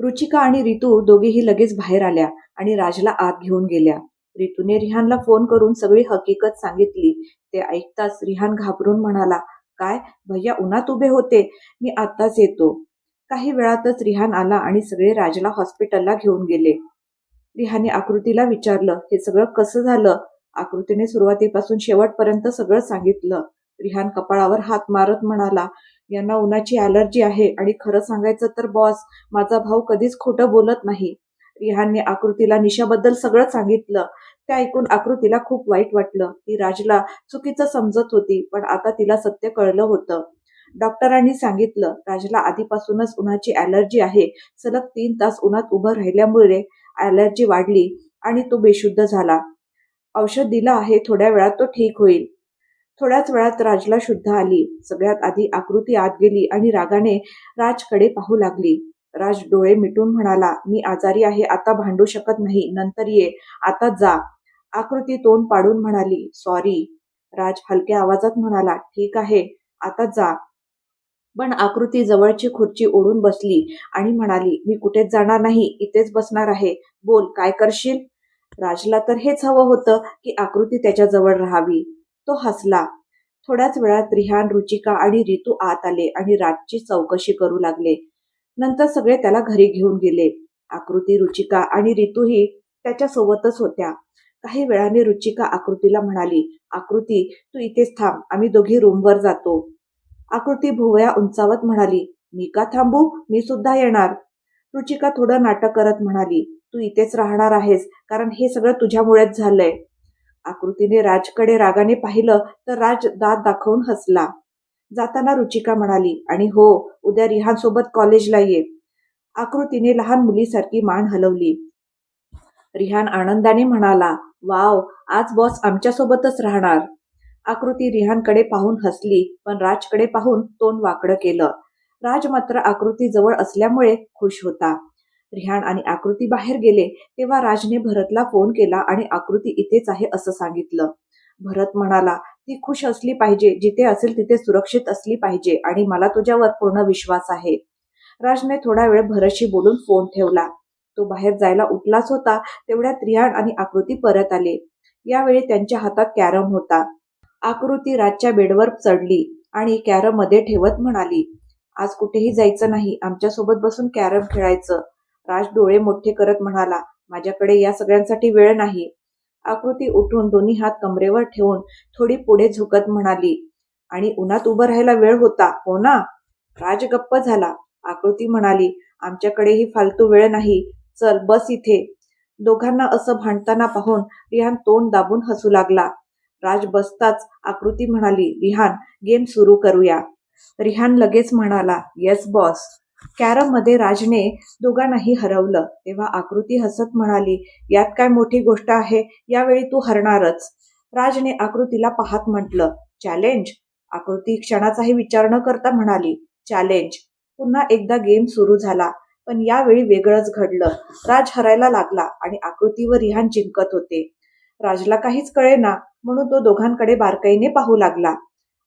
रुचिका आणि रितू दोघेही लगेच बाहेर आल्या आणि राजला आत घेऊन गेल्या. रितूने रिहानला फोन करून सगळी हकीकत सांगितली. ते ऐकताच रिहान घाबरून म्हणाला, "काय? भैया उन्हात उभे होते? मी आत्ताच येतो." काही वेळातच रिहान आला आणि सगळे राजला हॉस्पिटलला घेऊन गेले. रिहाने आकृतीला विचारलं, "हे सगळं कसं झालं?" आकृतीने सुरुवातीपासून शेवटपर्यंत सगळं सांगितलं. रिहान कपाळावर हात मारत म्हणाला, "यांना उन्हाची ॲलर्जी आहे आणि खरं सांगायचं तर बॉस, माझा भाऊ कधीच खोटं बोलत नाही." रिहानने आकृतीला निशाबद्दल सगळं सांगितलं. ते ऐकून आकृतीला खूप वाईट वाटलं. ती राजला चुकीचं समजत होती, पण आता तिला सत्य कळलं होतं. डॉक्टरांनी सांगितलं, राजला आधीपासूनच उन्हाची ॲलर्जी आहे. सलग 3 तास उन्हात उभं राहिल्यामुळे ॲलर्जी वाढली आणि तो बेशुद्ध झाला. औषध दिलं आहे, थोड्या वेळात तो ठीक होईल. थोड्याच वेळात राजला शुद्ध आली. सगळ्यात आधी आकृती आत गेली आणि रागाने राजकडे पाहू लागली. राज डोळे मिटून म्हणाला, "मी आजारी आहे, आता भांडू शकत नाही. नंतर ये. आता जा." आकृती तोंड पाडून म्हणाली, "सॉरी." राज हलक्या आवाजात म्हणाला, "ठीक आहे, आता जा." पण आकृती जवळची खुर्ची ओढून बसली आणि म्हणाली, "मी कुठेच जाणार नाही, इथेच बसणार आहे. बोल, काय करशील?" राजला तर हेच हवं होतं की आकृती त्याच्याजवळ राहावी. तो हसला. थोड्याच वेळात रिहान, रुचिका आणि रितू आत आले आणि राजची चौकशी करू लागले. नंतर सगळे त्याला घरी घेऊन गेले. आकृती, रुचिका आणि रितूही त्याच्यासोबतच होत्या. काही वेळाने रुचिका आकृतीला म्हणाली, "आकृती, तू इथेच थांब, आम्ही दोघी रूमवर जातो." आकृती भुवया उंचावत म्हणाली, "मी का थांबू? मी सुद्धा येणार." रुचिका थोडं नाटक करत म्हणाली, "तू इथेच राहणार आहेस, कारण हे सगळं तुझ्यामुळेच झालंय." आकृतीने राजकडे रागाने पाहिलं तर राज दात दाखवून हसला. जाताना रुचिका म्हणाली, "आणि हो, उद्या रिहान सोबत कॉलेजला ये." आकृतीने लहान मुलीसारखी मान हलवली. रिहान आनंदाने म्हणाला, "वाव, आज बॉस आमच्यासोबतच राहणार." आकृती रिहानकडे पाहून हसली, पण राजकडे पाहून तोंड वाकडं केलं. राज मात्र आकृती जवळ असल्यामुळे खुश होता. रिहान आणि आकृती बाहेर गेले तेव्हा राजने भरतला फोन केला आणि आकृती इथेच आहे असं सांगितलं. भरत म्हणाला, "ती खुश असली पाहिजे, जिथे असेल तिथे सुरक्षित असली पाहिजे आणि मला तुझ्यावर पूर्ण विश्वास आहे." राजने थोडा वेळ भरतशी बोलून फोन ठेवला. तो बाहेर जायला उठलाच होता तेवढ्यात रिहान आणि आकृती परत आले. यावेळी त्यांच्या हातात कॅरम होता. आकृती राजच्या बेडवर चढली आणि कॅरम मध्ये ठेवत म्हणाली, "आज कुठेही जायचं नाही, आमच्यासोबत बसून कॅरम खेळायचं." राज डोळे मोठे करत म्हणाला, "माझ्याकडे या सगळ्यांसाठी वेळ नाही." आकृती उठून दोन्ही हात कमरेवर ठेवून थोडी पुढे झुकत म्हणाली, "आणि उन्हात उभं राहायला वेळ होता, हो ना?" राज गप्प झाला. आकृती म्हणाली, "आमच्याकडेही फालतू वेळ नाही. चल बस इथे." दोघांना असं भांडताना पाहून रिहान तोंड दाबून हसू लागला. राज बसताच आकृती म्हणाली, "रिहान, गेम सुरू करूया." रिहान लगेच म्हणाला, "येस बॉस." कॅरममध्ये राजने दोघांनाही हरवलं तेव्हा आकृती हसत म्हणाली, "यात काय मोठी गोष्ट आहे, यावेळी तू हरणारच." राजने आकृतीला पाहत म्हटलं, "चॅलेंज?" आकृती क्षणाचाही विचार न करता म्हणाली, "चॅलेंज." पुन्हा एकदा गेम सुरू झाला, पण यावेळी वेगळंच घडलं. राज हरायला लागला आणि आकृती व रिहान जिंकत होते. राजला काहीच कळेना, म्हणून तो दोघांकडे बारकाईने पाहू लागला.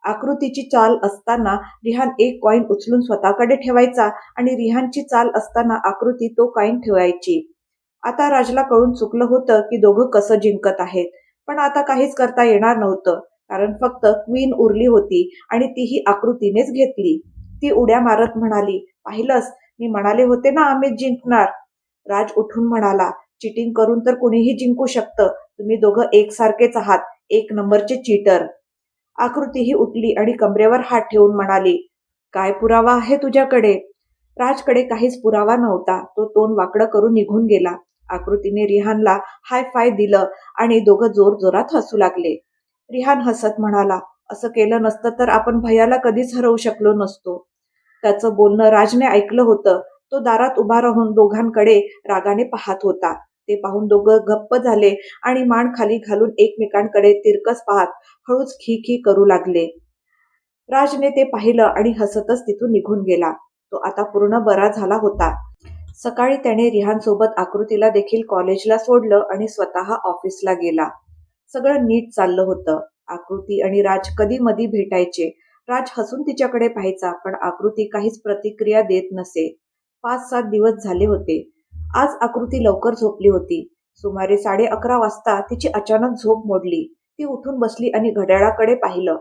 आकृतीची चाल असताना रिहान एक कॉईन उचलून स्वतःकडे ठेवायचा आणि रिहानची चाल असताना आकृती तो कॉईन ठेवायची. आता राजला कळून चुकलं होतं की दोघं कसं जिंकत आहेत, पण आता काहीच करता येणार नव्हतं, कारण फक्त क्वीन उरली होती आणि तीही आकृतीनेच घेतली. ती उड्या मारत म्हणाली, "पाहिलंस, मी म्हणाले होते ना आम्हीच जिंकणार." राज उठून म्हणाला, "चिटिंग करून तर कुणीही जिंकू शकतं. तुम्ही दोघं एकसारखेच आहात, एक नंबरचे चीटर." आकृतीही उठली आणि कमरेवर हात ठेवून म्हणाली, "काय पुरावा आहे तुझ्याकडे?" राजकडे काहीच पुरावा नव्हता. तो तोंड वाकडं करून निघून गेला. आकृतीने रिहानला हाय फाय दिलं आणि दोघं जोरजोरात हसू लागले. रिहान हसत म्हणाला, "असं केलं नसतं तर आपण भैयाला कधीच हरवू शकलो नसतो." त्याचं बोलणं राजने ऐकलं होतं. तो दारात उभा राहून दोघांकडे रागाने पाहत होता. ते पाहून दोघं गप्प झाले आणि मान खाली घालून एकमेकांकडे तिरकस पाहत हळूच खी खी करू लागले. राजने ते पाहिलं आणि हसतच तिथून निघून गेला. तो आता पूर्ण बरा झाला होता. सकाळी त्याने रिहानसोबत आकृतीला देखील कॉलेजला सोडलं आणि स्वतः ऑफिसला गेला. सगळं नीट चाललं होतं. आकृती आणि राज कधी मधी भेटायचे. राज हसून तिच्याकडे पाहायचा, पण आकृती काहीच प्रतिक्रिया देत नसे. 5-7 दिवस झाले होते. आज आकृती लवकर झोपली होती. सुमारे 11:30 वाजता तिची अचानक झोप मोडली. ती उठून बसली आणि घड्याळाकडे पाहिलं.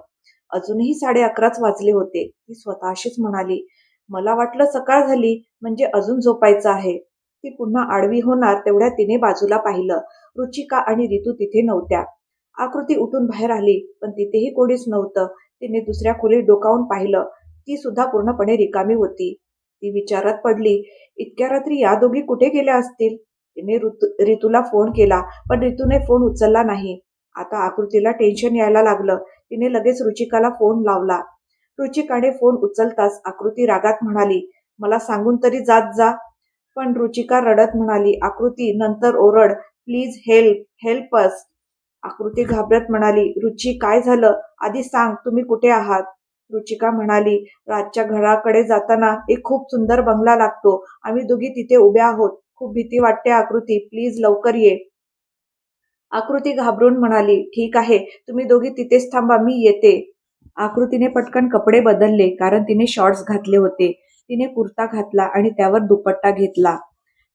अजूनही 11:30च वाजले होते. ती स्वतःशीच म्हणाली, मला वाटलं सकाळ झाली म्हणजे अजून झोपायचं आहे. ती पुन्हा आडवी होणार तेवढ्यात तिने बाजूला पाहिलं. रुचिका आणि रितू तिथे नव्हत्या. आकृती उठून बाहेर आली, पण तिथेही कोणीच नव्हतं. तिने दुसऱ्या खोलीत डोकावून पाहिलं. ती सुद्धा पूर्णपणे रिकामी होती. ती विचारात पडली, इतक्या रात्री या दोघी कुठे गेल्या असतील? तिने रितूला फोन केला, पण रितूने फोन उचलला नाही. आता आकृतीला टेन्शन यायला लागलं. तिने लगेच रुचिकाला फोन लावला. रुचिकाने फोन उचलताच आकृती रागात म्हणाली, मला सांगून तरी जात जा. पण रुचिका रडत म्हणाली, आकृती नंतर ओरड, प्लीज हेल्प, हेल्प अस. आकृती घाबरत म्हणाली, रुची काय झालं? आधी सांग, तुम्ही कुठे आहात? रुचिका म्हणाली, राजच्या घराकडे जाताना एक खूप सुंदर बंगला लागतो. आम्ही दोघी तिथे उभ्या आहोत. खूप भीती वाटते आकृती, प्लीज लवकर ये. आकृती घाबरून म्हणाली, ठीक आहे, तुम्ही दोघी तिथेच थांबा, मी येते. आकृतीने पटकन कपडे बदलले, कारण तिने शॉर्ट्स घातले होते. तिने कुर्ता घातला आणि त्यावर दुपट्टा घेतला.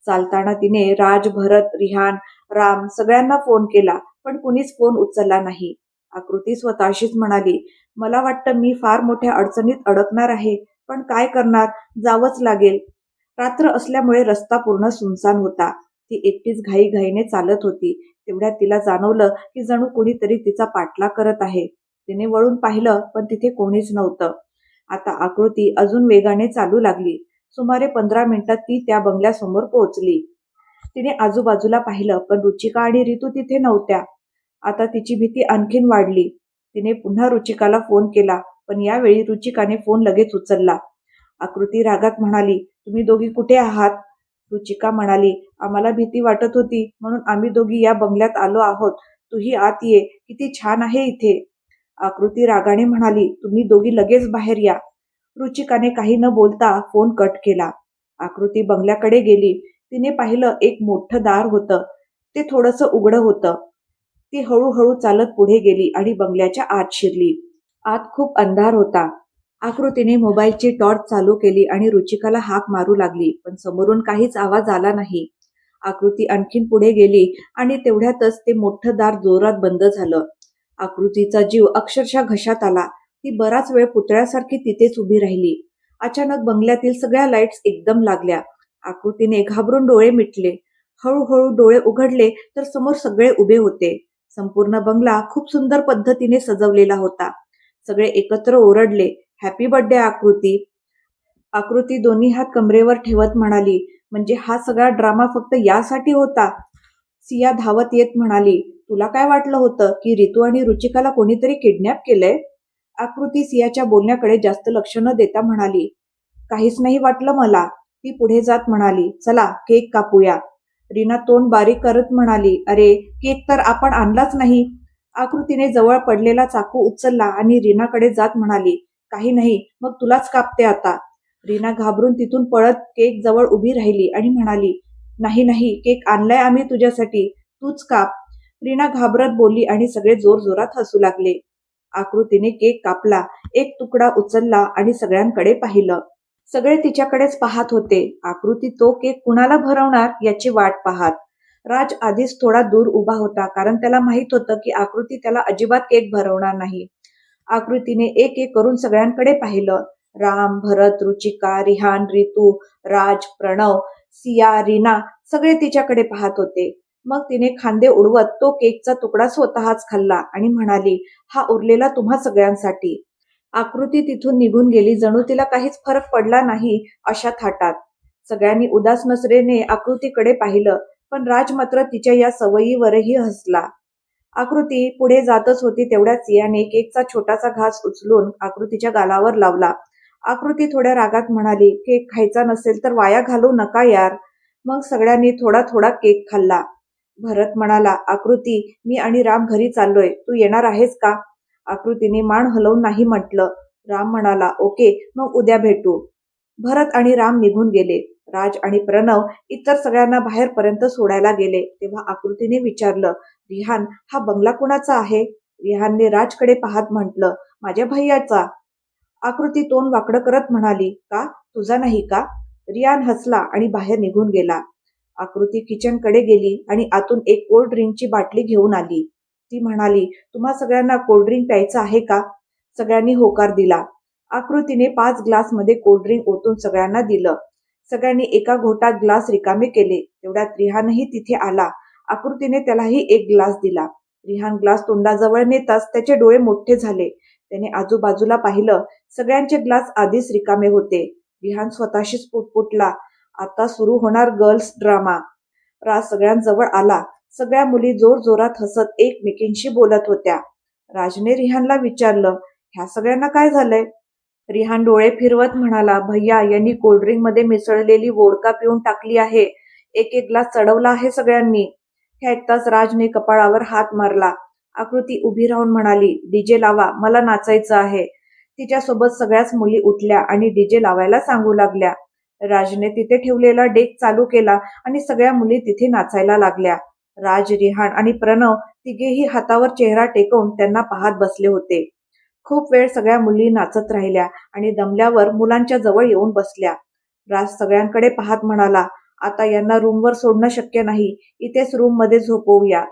चालताना तिने राज, भरत, रिहान, राम सगळ्यांना फोन केला, पण कुणीच फोन उचलला नाही. आकृती स्वतःशीच म्हणाली, मला वाटतं मी फार मोठ्या अडचणीत अडकणार आहे, पण काय करणार, जावंच लागेल. रात्र असल्यामुळे रस्ता पूर्ण सुनसान होता. ती एकटीच घाईघाईने चालत होती. तेवढ्यात तिला जाणवलं की जणू कुणीतरी तिचा पाठलाग करत आहे. तिने वळून पाहिलं, पण तिथे कोणीच नव्हतं. आता आकृती अजून वेगाने चालू लागली. सुमारे 15 मिनिटात ती त्या बंगल्यासमोर पोहोचली. तिने आजूबाजूला पाहिलं, पण रुचिका आणि रितू तिथे नव्हत्या. आता तिची भीती आणखीन वाढली. तिने पुन्हा रुचिकाला फोन केला, पण यावेळी रुचिकाने फोन लगेच उचलला. आकृती रागात म्हणाली, तुम्ही दोघी कुठे आहात? रुचिका म्हणाली, आम्हाला भीती वाटत होती म्हणून आम्ही दोघी या बंगल्यात आलो आहोत. तूही आत ये, किती छान आहे इथे. आकृती रागाने म्हणाली, तुम्ही दोघी लगेच बाहेर या. रुचिकाने काही न बोलता फोन कट केला. आकृती बंगल्याकडे गेली. तिने पाहिलं, एक मोठं दार होतं. ते थोडंसं उघडं होतं. ती हळूहळू चालत पुढे गेली आणि बंगल्याच्या आत शिरली. आत खूप अंधार होता. आकृतीने मोबाईलची टॉर्च चालू केली आणि रुचिकाला हाक मारू लागली, पण समोरून काहीच आवाज आला नाही. आकृती आणखीन पुढे गेली आणि तेवढ्यातच ते मोठं दार जोरात बंद झालं. आकृतीचा जीव अक्षरशः घशात आला. ती बराच वेळ पुतळ्यासारखी तिथेच उभी राहिली. अचानक बंगल्यातील सगळ्या लाईट्स एकदम लागल्या. आकृतीने घाबरून डोळे मिटले. हळूहळू डोळे उघडले तर समोर सगळे उभे होते. संपूर्ण बंगला खूप सुंदर पद्धतीने सजवलेला होता. सगळे एकत्र ओरडले, हॅपी बर्थडे आकृती. आकृती दोन्ही हात कमरेवर ठेवत म्हणाली, म्हणजे हा सगळा ड्रामा फक्त यासाठी होता? सिया धावत येत म्हणाली, तुला काय वाटलं होतं की रितू आणि रुचिकाला कोणीतरी किडनॅप केलंय? आकृती सियाच्या बोलण्याकडे जास्त लक्ष न देता म्हणाली, काहीच नाही वाटलं मला. ती पुढे जात म्हणाली, चला केक कापूया. रीना तोंड बारीक करत म्हणाली, अरे केक तर आपण आणलाच नाही. आकृतीने जवळ पडलेला चाकू उचलला आणि रीनाकडे जात म्हणाली, काही नाही, मग तुलाच कापते आता. रीना घाबरून तिथून पळत केक जवळ उभी राहिली आणि म्हणाली, नाही नाही, केक आणलाय आम्ही तुझ्यासाठी, तूच काप. रीना घाबरत बोलली आणि सगळे जोरजोरात हसू लागले. आकृतीने केक कापला, एक तुकडा उचलला आणि सगळ्यांकडे पाहिलं. सगळे तिच्याकडेच पाहत होते. आकृती तो केक कुणाला भरवणार याची वाट पाहत. राज आधीच थोडा दूर उभा होता, कारण त्याला माहित होतं की आकृती त्याला अजिबात केक भरवणार नाही. आकृतीने एक एक करून सगळ्यांकडे पाहिलं. राम, भरत, रुचिका, रिहान, रितू, राज, प्रणव, सिया, रीना सगळे तिच्याकडे पाहत होते. मग तिने खांदे उडवत तो केकचा तुकडा स्वतःच खाल्ला आणि म्हणाली, हा उरलेला तुम्हा सगळ्यांसाठी. आकृती तिथून निघून गेली, जणू तिला काहीच फरक पडला नाही अशा थाटात. सगळ्यांनी उदास नजरेने आकृतीकडे पाहिलं, पण राज मात्र तिच्या या सवयीवरही हसला. आकृती पुढे जातच होती तेवढ्यात सियाने केकचा छोटासा घास उचलून आकृतीच्या गालावर लावला. आकृती थोड्या रागात म्हणाली, केक खायचा नसेल तर वाया घालवू नका यार. मग सगळ्यांनी थोडा थोडा केक खाल्ला. भरत म्हणाला, आकृती, मी आणि राम घरी चाललोय, तू येणार आहेस का? आकृतीने मान हलवून नाही म्हटलं. राम म्हणाला, ओके, मग उद्या भेटू. भरत आणि राम निघून गेले. राज आणि प्रणव इतर सगळ्यांना बाहेरपर्यंत सोडायला गेले. तेव्हा आकृतीने विचारलं, रिहान, हा बंगला कुणाचा आहे? रिहानने राजकडे पाहत म्हटलं, माझ्या भैयाचा. आकृती तोंड वाकडं करत म्हणाली, का, तुझा नाही का? रियान हसला आणि बाहेर निघून गेला. आकृती किचनकडे गेली आणि आतून एक कोल्ड ड्रिंकची बाटली घेऊन आली. ती म्हणाली, तुम्हा सगळ्यांना कोल्ड ड्रिंक प्यायचं आहे का? सगळ्यांनी होकार दिला. आकृतीने 5 ग्लासमध्ये कोल्ड ड्रिंक ओतून सगळ्यांना दिलं. सगळ्यांनी एका घोटात ग्लास रिकामे केले. तेवढ्यात रिहानही तिथे आला. आकृतीने त्यालाही एक ग्लास दिला. रिहान ग्लास तोंडाजवळ नेताच त्याचे डोळे मोठे झाले. त्याने आजूबाजूला पाहिलं. सगळ्यांचे ग्लास आधीच रिकामे होते. रिहान स्वतःशीच पुटपुटला, आता सुरू होणार गर्ल्स ड्रामा. राज सगळ्यांजवळ आला. सगळ्या मुली जोरजोरात हसत एकमेकींशी बोलत होत्या. राजने रिहानला विचारलं, ह्या सगळ्यांना काय झालंय? रिहान डोळे फिरवत म्हणाला, भैया यांनी कोल्ड्रिंकमध्ये मिसळलेली वोडका पिऊन टाकली आहे. एक एक ग्लास चढवला आहे सगळ्यांनी. हे ऐकताच राजने कपाळावर हात मारला. आकृती उभी राहून म्हणाली, डीजे लावा, मला नाचायचं आहे. तिच्यासोबत सगळ्याच मुली उठल्या आणि डीजे लावायला सांगू लागल्या. राजने तिथे ठेवलेला डेक चालू केला आणि सगळ्या मुली तिथे नाचायला लागल्या. राज, रिहान आणि प्रणव तिघेही हातावर चेहरा टेकवून त्यांना पाहत बसले होते. खूप वेळ सगळ्या मुली नाचत राहिल्या आणि दमल्यावर मुलांच्या जवळ येऊन बसल्या. राज सगळ्यांकडे पाहत म्हणाला, आता यांना रूमवर सोडणं शक्य नाही. इथेच रूममध्ये झोपवूया.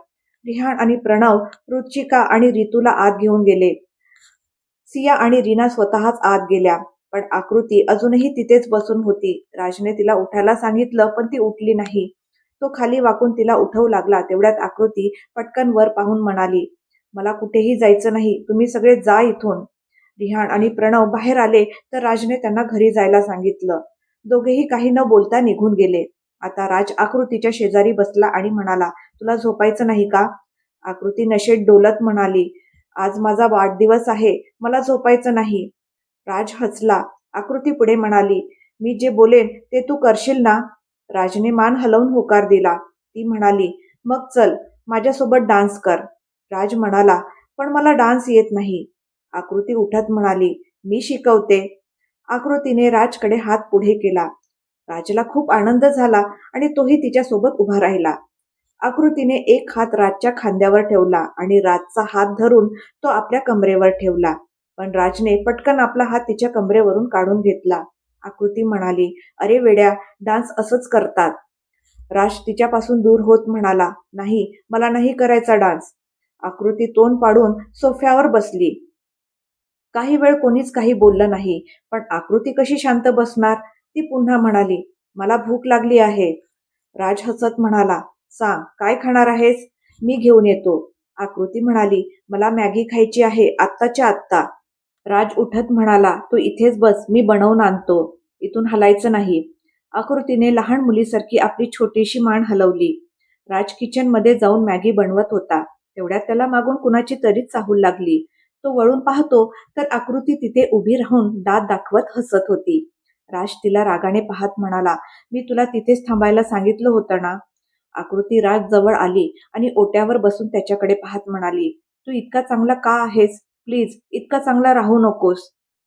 रिहान आणि प्रणव रुचिका आणि रितूला आत घेऊन गेले. सिया आणि रीना स्वतःच आत गेल्या. पण आकृती अजूनही तिथेच बसून होती. राजने तिला उठायला सांगितलं पण ती उठली नाही. तो खाली वाकून तिला उठवू लागला. तेवढ्यात आकृती पटकन वर पाहून म्हणाली, मला कुठेही जायचं नाही, तुम्ही सगळे जा इथून. रिहान आणि प्रणव बाहेर आले तर राजने त्यांना घरी जायला सांगितलं. दोघेही काही न बोलता निघून गेले. आता राज आकृतीच्या शेजारी बसला आणि म्हणाला, तुला झोपायचं नाही का? आकृती नशेत डोलत म्हणाली, आज माझा वाढदिवस आहे, मला झोपायचं नाही. राज हसला. आकृती पुढे म्हणाली, मी जे बोलेन ते तू करशील ना? राजने मान हलवून होकार दिला. ती म्हणाली, मग चल, माझ्यासोबत डान्स कर. राज म्हणाला, पण मला डान्स येत नाही. आकृती उठत म्हणाली, मी शिकवते. आकृतीने राजकडे हात पुढे केला. राजला खूप आनंद झाला आणि तोही तिच्यासोबत उभा राहिला. आकृतीने एक हात राजच्या खांद्यावर ठेवला आणि राजचा हात धरून तो आपल्या कमरेवर ठेवला. पण राजने पटकन आपला हात तिच्या कमरेवरून काढून घेतला. आकृती म्हणाली, अरे वेड्या, डान्स असंच करतात. राज तिच्यापासून दूर होत म्हणाला, नाही, मला नाही करायचा डान्स. आकृती तोंड पाडून सोफ्यावर बसली. काही वेळ कोणीच काही बोललं नाही. पण आकृती कशी शांत बसणार? ती पुन्हा म्हणाली, मला भूक लागली आहे. राज हसत म्हणाला, सांग, काय खाणार आहेस? मी घेऊन येतो. आकृती म्हणाली, मला मॅगी खायची आहे, आत्ताच्या आत्ता. राज उठत म्हणाला, तू इथेच बस, मी बनवून आणतो. इथून हलायचं नाही. आकृतीने लहान मुलीसारखी आपली छोटीशी मान हलवली. राज किचनमध्ये जाऊन मॅगी बनवत होता. तेवढ्यात त्याला मागून कुणाची तरी चाहूल लागली. तो वळून पाहतो तर आकृती तिथे उभी राहून दात दाखवत हसत होती. राज तिला रागाने पाहत म्हणाला, मी तुला तिथेच थांबायला सांगितलं होतं ना? आकृती राज जवळ आली आणि ओट्यावर बसून त्याच्याकडे पाहत म्हणाली, तू इतका चांगला का आहेस? प्लीज, इतका चांगला राहू नकोस.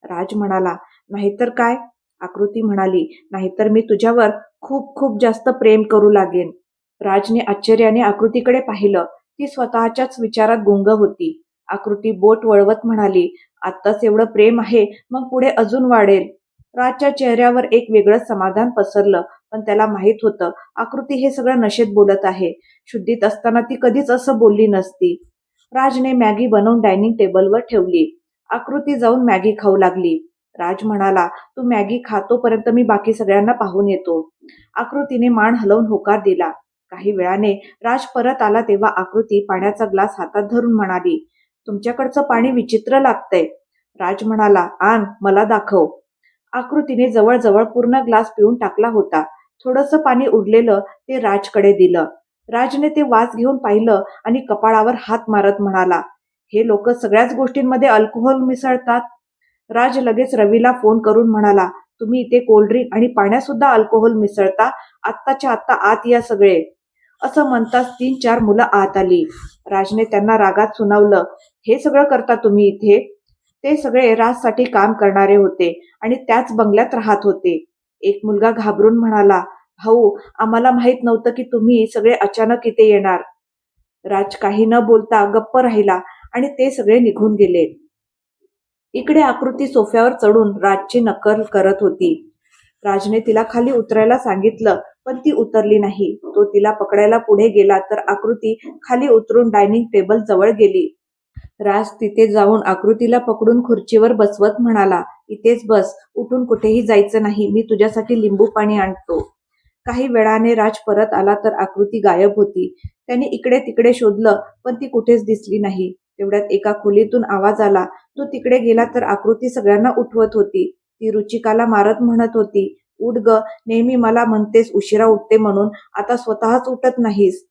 राज म्हणाला, नाहीतर काय? आकृती म्हणाली, नाहीतर मी तुझ्यावर खूप खूप जास्त प्रेम करू लागेन. राजने आश्चर्याने आकृतीकडे पाहिलं. ती स्वतःच्याच विचारात गुंग होती. आकृती बोट वळवत म्हणाली, आत्ताच एवढं प्रेम आहे, मग पुढे अजून वाढेल. राजच्या चेहऱ्यावर एक वेगळं समाधान पसरलं. पण त्याला माहित होतं, आकृती हे सगळं नशेत बोलत आहे. शुद्धीत असताना ती कधीच असं बोलली नसती. राजने मॅगी बनवून डायनिंग टेबलवर ठेवली. आकृती जाऊन मॅगी खाऊ लागली. राज म्हणाला, तू मॅगी खातोपर्यंत मी बाकी सगळ्यांना पाहून येतो. आकृतीने मान हलवून होकार दिला. काही वेळाने राज परत आला तेव्हा आकृती पाण्याचा ग्लास हातात धरून म्हणाली, तुमच्याकडचं पाणी विचित्र लागतंय. राज म्हणाला, आण, मला दाखव. आकृतीने जवळजवळ पूर्ण ग्लास पिऊन टाकला होता. थोडंसं पाणी उरलेलं ते राजकडे दिलं. राजने ते वास घेऊन पाहिलं आणि कपाळावर हात मारत म्हणाला, हे लोक सगळ्याच गोष्टींमध्ये अल्कोहोल मिसळतात. राज लगेच रवीला फोन करून म्हणाला, तुम्ही इथे कोल्ड्रिंक आणि पाण्यात सुद्धा अल्कोहोल मिसळता, आत्ताच्या आत्ता आत या सगळे. असं म्हणताच 3-4 मुलं आत आली. राजने त्यांना रागात सुनावलं, हे सगळं करता तुम्ही इथे? ते सगळे राजसाठी काम करणारे होते आणि त्याच बंगल्यात राहत होते. एक मुलगा घाबरून म्हणाला, भाऊ, आम्हाला माहित नव्हतं की तुम्ही सगळे अचानक इथे येणार. राज काही न बोलता गप्प राहिला आणि ते सगळे निघून गेले. इकडे आकृती सोफ्यावर चढून राजची नक्कल करत होती. राजने तिला खाली उतरायला सांगितलं, पण ती उतरली नाही. तो तिला पकडायला पुढे गेला तर आकृती खाली उतरून डायनिंग टेबल जवळ गेली. राज तिथे जाऊन आकृतीला पकडून खुर्चीवर बसवत म्हणाला, इथेच बस, उठून कुठेही जायचं नाही, मी तुझ्यासाठी लिंबू पाणी आणतो. काही वेळाने राज परत आला तर आकृती गायब होती. त्याने इकडे तिकडे शोधलं, पण ती कुठेच दिसली नाही. तेवढ्यात एका खोलीतून आवाज आला. तो तिकडे गेला तर आकृती सगळ्यांना उठवत होती. ती रुचिकाला मारत म्हणत होती, उठ ग, नेहमी मला म्हणतेस उशिरा उठते म्हणून, आता स्वतःच उठत नाहीस.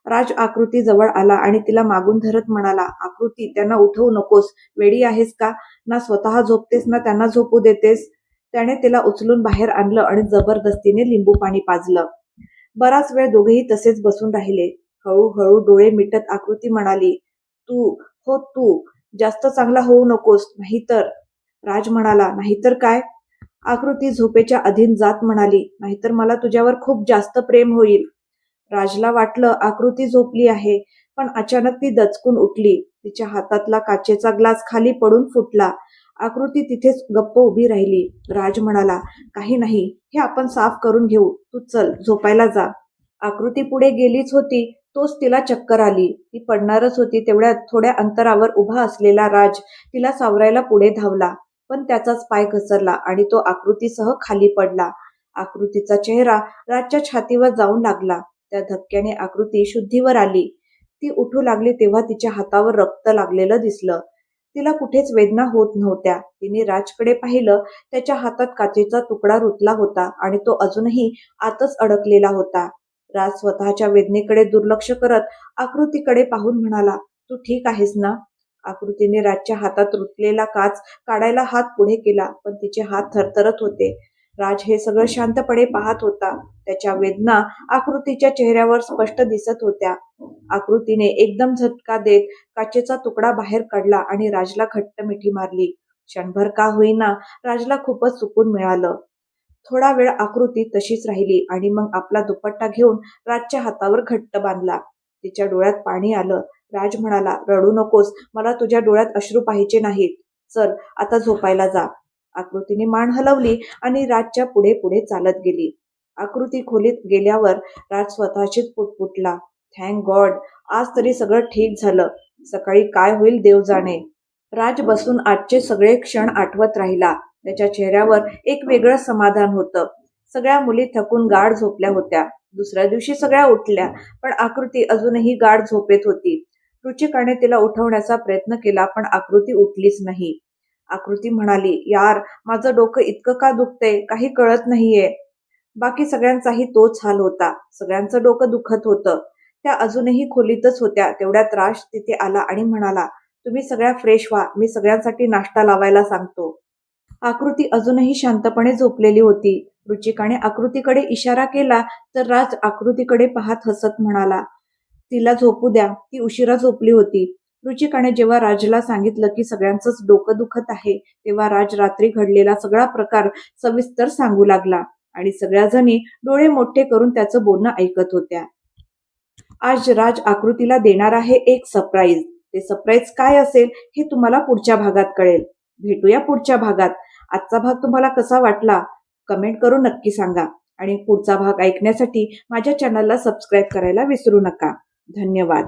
राज आकृती जवळ आला आणि तिला मागून धरत म्हणाला, आकृती, त्यांना उठवू नकोस, वेडी आहेस का? ना स्वतः झोपतेस ना त्यांना झोपू देतेस. त्याने तिला उचलून बाहेर आणलं आणि जबरदस्तीने लिंबू पाणी पाजलं. बराच वेळ दोघेही तसेच बसून राहिले. हळूहळू डोळे मिटत आकृती म्हणाली, तू जास्त चांगला होऊ नकोस, नाहीतर. राज म्हणाला, नाहीतर काय? आकृती झोपेच्या अधीन जात म्हणाली, नाहीतर मला तुझ्यावर खूप जास्त प्रेम होईल. राजला वाटलं आकृती झोपली आहे, पण अचानक ती दचकून उठली. तिच्या हातातला काचेचा ग्लास खाली पडून फुटला. आकृती तिथेच गप्प उभी राहिली. राज म्हणाला, काही नाही, हे आपण साफ करून घेऊ, तू चल, झोपायला जा. आकृती पुढे गेलीच होती, तोच तिला चक्कर आली. ती पडणारच होती. तेवढ्यात थोड्या अंतरावर उभा असलेला राज तिला सावरायला पुढे धावला, पण त्याचाच पाय घसरला आणि तो आकृतीसह खाली पडला. आकृतीचा चेहरा राजच्या छातीवर जाऊन लागला. त्या धक्क्याने आकृती शुद्धीवर आली. ती उठू लागली तेव्हा तिच्या हातावर रक्त लागलेलं दिसलं. तिला कुठेच वेदना होत नव्हत्या. तिने राजकडे पाहिलं. त्याच्या हातात काचेचा तुकडा रुतला होता आणि तो अजूनही आतच अडकलेला होता. राज स्वतःच्या वेदनेकडे दुर्लक्ष करत आकृतीकडे पाहून म्हणाला, तू ठीक आहेस ना? आकृतीने राजच्या हातात रुतलेला काच काढायला हात पुढे केला, पण तिचे हात थरथरत होते. राज हे सगळं शांतपणे पाहत होता. त्याच्या वेदना आकृतीच्या चेहऱ्यावर स्पष्ट दिसत होत्या. आकृतीने एकदम झटका देत काचेचा तुकडा बाहेर काढला आणि राजला घट्ट मिठी मारली. क्षणभर का होईना राजला खूपच सुकून मिळालं. थोडा वेळ आकृती तशीच राहिली आणि मग आपला दुपट्टा घेऊन राजच्या हातावर घट्ट बांधला. तिच्या डोळ्यात पाणी आलं. राज म्हणाला, रडू नकोस, मला तुझ्या डोळ्यात अश्रू पाहिजे नाहीत. चल, आता झोपायला जा. आकृतीने मान हलवली आणि राजच्या पुढे पुढे चालत गेली. आकृती खोलीत गेल्यावर राज स्वतःशीच पुटपुटला, थँक गॉड, आज तरी सगळं ठीक झालं. सकाळी काय होईल देव जाणे. राज बसून आजचे सगळे क्षण आठवत राहिला. त्याच्या चेहऱ्यावर एक वेगळं समाधान होतं. सगळ्या मुली थकून गाढ झोपल्या होत्या. दुसऱ्या दिवशी सगळ्या उठल्या, पण आकृती अजूनही गाढ झोपेत होती. रुचिकाने तिला उठवण्याचा प्रयत्न केला, पण आकृती उठलीच नाही. आकृती म्हणाली, यार, माझं डोकं इतकं का दुखतंय, काही कळत नाहीये. बाकी सगळ्यांचाही तोच हाल होता. सगळ्यांचं डोकं दुखत होतं. त्या अजूनही खोलीतच होत्या. तेवढ्यात राज तिथे आला आणि म्हणाला, तुम्ही सगळ्या फ्रेश व्हा, मी सगळ्यांसाठी नाश्ता लावायला सांगतो. आकृती अजूनही शांतपणे झोपलेली होती. रुचिकाने आकृतीकडे इशारा केला तर राज आकृतीकडे पाहत हसत म्हणाला, तिला झोपू द्या, ती उशिरा झोपली होती. रुचिकाने जेव्हा राजला सांगितलं की सगळ्यांचंच डोकं दुखत आहे, तेव्हा राज रात्री घडलेला सगळा प्रकार सविस्तर सांगू लागला आणि सगळ्या जणी डोळे मोठे करून त्याचं बोलणं ऐकत होत्या. आज राज आकृतीला देणार आहे एक सरप्राईज. ते सरप्राईज काय असेल हे तुम्हाला पुढच्या भागात कळेल. भेटूया पुढच्या भागात. आजचा भाग तुम्हाला कसा वाटला कमेंट करून नक्की सांगा आणि पुढचा भाग ऐकण्यासाठी माझ्या चॅनलला सबस्क्राईब करायला विसरू नका. धन्यवाद.